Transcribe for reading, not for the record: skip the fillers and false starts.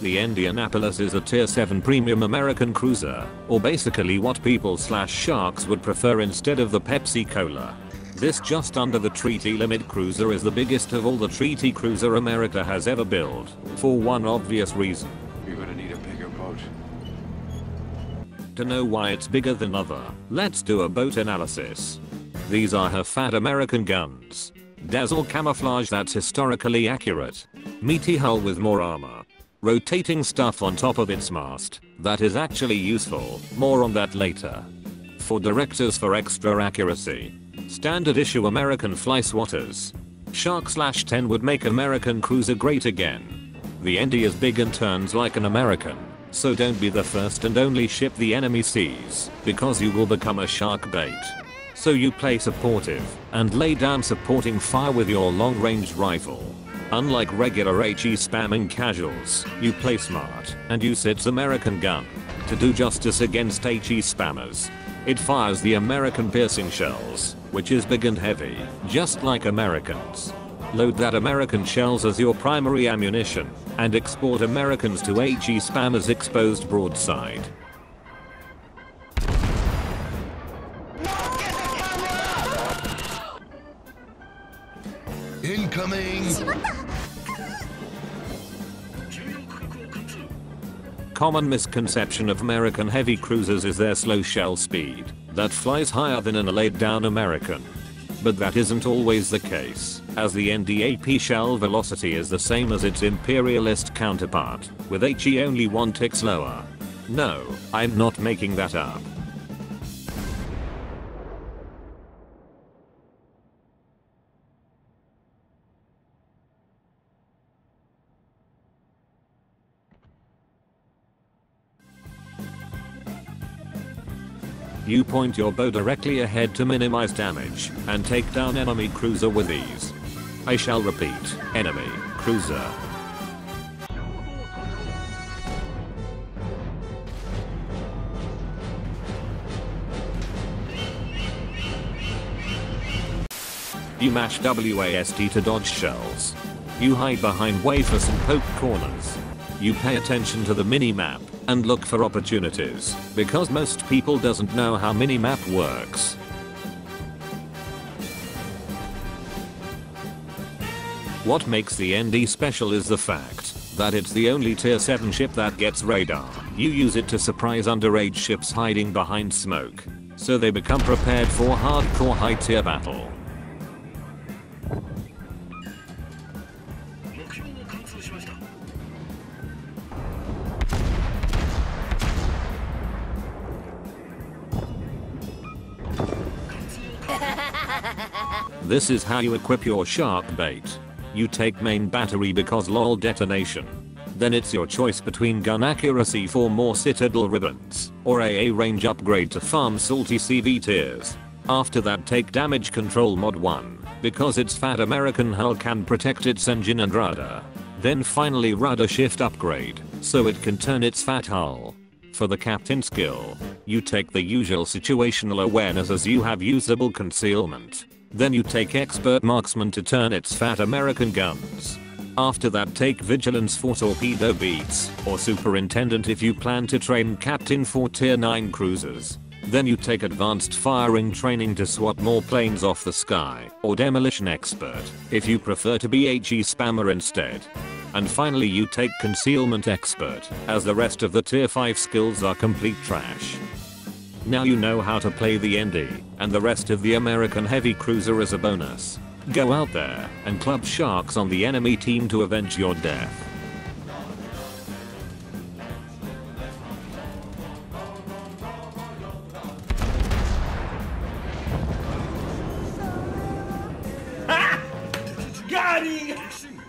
The Indianapolis is a tier 7 premium American cruiser, or basically what people/sharks would prefer instead of the Pepsi Cola. This just under the treaty limit cruiser is the biggest of all the treaty cruiser America has ever built, for one obvious reason. You're gonna need a bigger boat. To know why it's bigger than other, let's do a boat analysis. These are her fat American guns. Dazzle camouflage that's historically accurate. Meaty hull with more armor. Rotating stuff on top of its mast that is actually useful, more on that later. For directors for extra accuracy. Standard issue American fly swatters. Shark/10 would make American cruiser great again. The ND is big and turns like an American, so don't be the first and only ship the enemy sees, because you will become a shark bait. So you play supportive and lay down supporting fire with your long range rifle. Unlike regular HE spamming casuals, you play smart and use its American gun to do justice against HE spammers. It fires the American piercing shells, which is big and heavy, just like Americans. Load that American shells as your primary ammunition and export Americans to HE spammers exposed broadside. Incoming! Common misconception of American heavy cruisers is their slow shell speed that flies higher than an laid down American. But that isn't always the case, as the NDAP shell velocity is the same as its imperialist counterpart, with HE only 1 tick slower. No, I'm not making that up. You point your bow directly ahead to minimize damage and take down enemy cruiser with ease. I shall repeat, enemy cruiser. You mash WASD to dodge shells. You hide behind wafers and poke corners. You pay attention to the mini-map and look for opportunities, because most people doesn't know how mini-map works. What makes the ND special is the fact that it's the only tier 7 ship that gets radar. You use it to surprise underage ships hiding behind smoke, so they become prepared for hardcore high tier battle. This is how you equip your Sharkbait. You take main battery because lol detonation. Then it's your choice between gun accuracy for more Citadel ribbons or AA range upgrade to farm salty CV tiers. After that take damage control mod 1 because its fat American hull can protect its engine and rudder. Then finally rudder shift upgrade so it can turn its fat hull. For the captain skill, you take the usual situational awareness as you have usable concealment. Then you take expert marksman to turn its fat American guns. After that take vigilance for torpedo beats or superintendent if you plan to train captain for tier 9 cruisers. Then you take advanced firing training to swat more planes off the sky or demolition expert if you prefer to be HE spammer instead. And finally you take concealment expert as the rest of the tier 5 skills are complete trash. Now you know how to play the ND, and the rest of the American heavy cruiser is a bonus. Go out there and club sharks on the enemy team to avenge your death. Got him!